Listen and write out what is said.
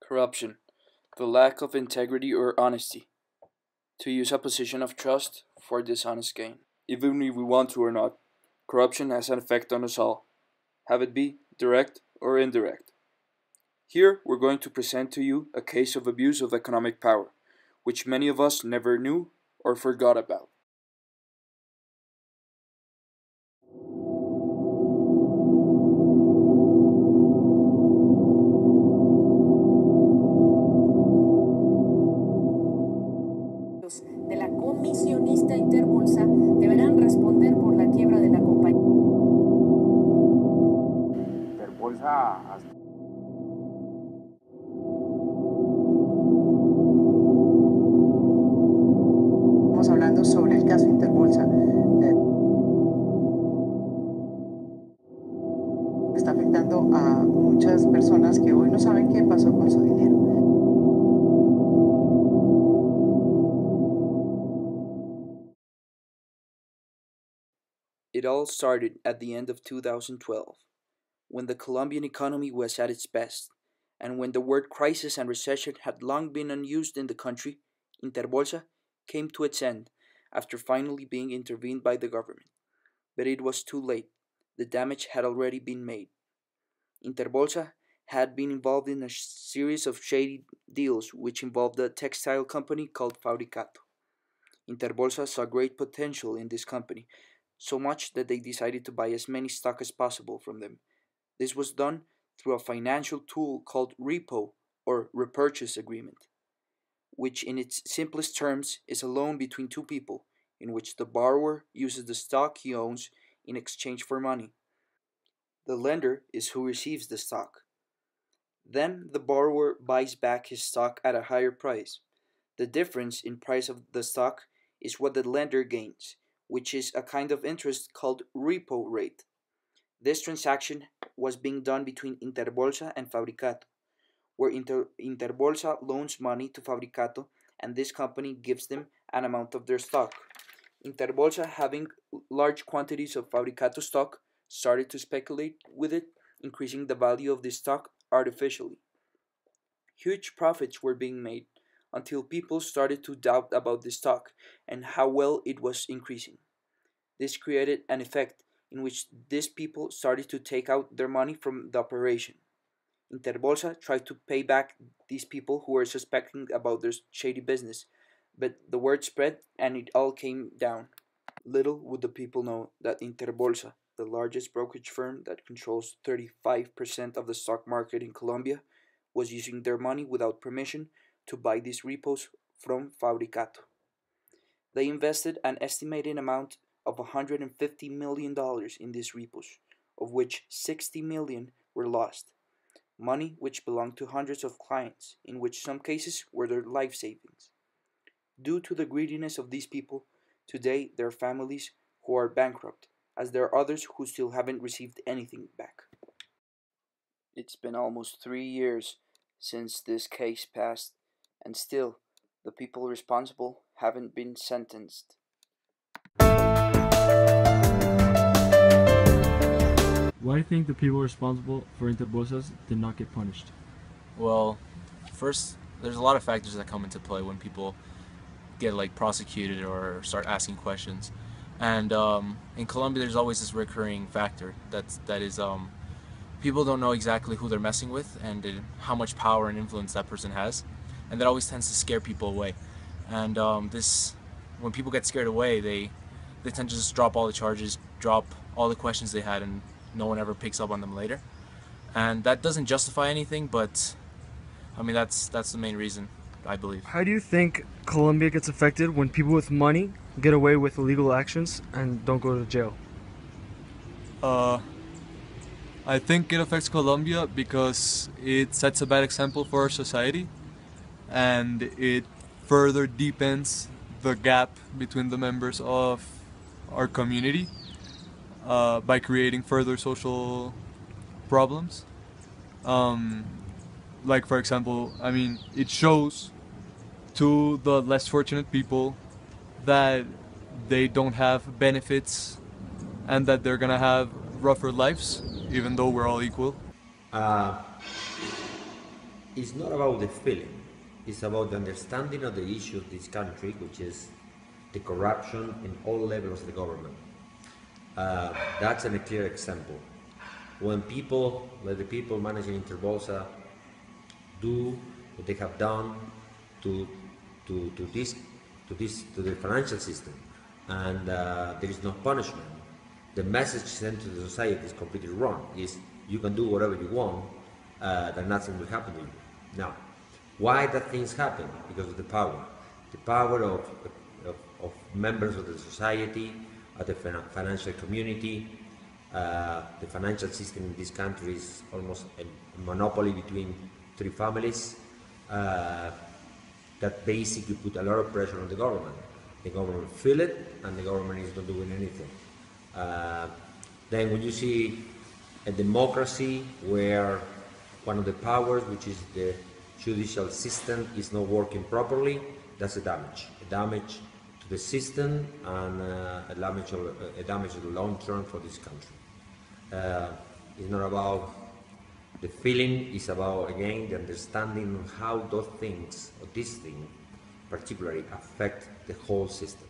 Corruption, the lack of integrity or honesty, to use a position of trust for dishonest gain. Even if we want to or not, corruption has an effect on us all, have it be direct or indirect. Here we're going to present to you a case of abuse of economic power, which many of us never knew or forgot about. De la comisionista InterBolsa deberán responder por la quiebra de la compañía. InterBolsa Estamos hablando sobre el caso InterBolsa. Está afectando a muchas personas que hoy no saben qué pasó con su dinero. It all started at the end of 2012, when the Colombian economy was at its best, and when the word crisis and recession had long been unused in the country. InterBolsa came to its end after finally being intervened by the government. But it was too late. The damage had already been made. InterBolsa had been involved in a series of shady deals which involved a textile company called Fabricato. InterBolsa saw great potential in this company, so much that they decided to buy as many stock as possible from them. This was done through a financial tool called repo or repurchase agreement, which in its simplest terms is a loan between two people in which the borrower uses the stock he owns in exchange for money. The lender is who receives the stock. Then the borrower buys back his stock at a higher price. The difference in price of the stock is what the lender gains, which is a kind of interest called repo rate. This transaction was being done between InterBolsa and Fabricato, where InterBolsa loans money to Fabricato and this company gives them an amount of their stock. InterBolsa, having large quantities of Fabricato stock, started to speculate with it, increasing the value of this stock artificially. Huge profits were being made until people started to doubt about the stock and how well it was increasing. This created an effect in which these people started to take out their money from the operation. InterBolsa tried to pay back these people who were suspecting about their shady business, but the word spread and it all came down. Little would the people know that InterBolsa, the largest brokerage firm that controls 35% of the stock market in Colombia, was using their money without permission to buy these repos from Fabricato. They invested an estimated amount of $150 million in these repos, of which 60 million were lost. Money which belonged to hundreds of clients, in which some cases were their life savings. Due to the greediness of these people, today there are families who are bankrupt, as there are others who still haven't received anything back. It's been almost 3 years since this case passed, and still the people responsible haven't been sentenced. Why do you think the people responsible for InterBolsas did not get punished? Well, first, there's a lot of factors that come into play when people get prosecuted or start asking questions. And in Colombia, there's always this recurring factor that is people don't know exactly who they're messing with and how much power and influence that person has, and that always tends to scare people away. And when people get scared away, they tend to just drop all the charges, drop all the questions they had, and no one ever picks up on them later. And that doesn't justify anything, but I mean that's the main reason, I believe. How do you think Colombia gets affected when people with money get away with illegal actions and don't go to jail? I think it affects Colombia because it sets a bad example for our society, and it further deepens the gap between the members of our community by creating further social problems. For example, I mean, it shows to the less fortunate people that they don't have benefits and that they're gonna have rougher lives, even though we're all equal. it's not about the feeling, it's about the understanding of the issue of this country, which is the corruption in all levels of the government. That's a clear example. When people, like the people managing InterBolsa, do what they have done to the financial system, and there is no punishment, the message sent to the society is completely wrong. Is you can do whatever you want, that nothing will happen to you. Now, why that things happen? Because of the power of members of the society, of the financial community. The financial system in this country is almost a monopoly between three families that basically put a lot of pressure on the government. The government feel it, and the government is not doing anything. Then when you see a democracy where one of the powers, which is the judicial system, is not working properly, that's a damage to the system, and a damage of the long term for this country. It's not about the feeling, it's about, again, the understanding of how those things, or this thing particularly, affect the whole system.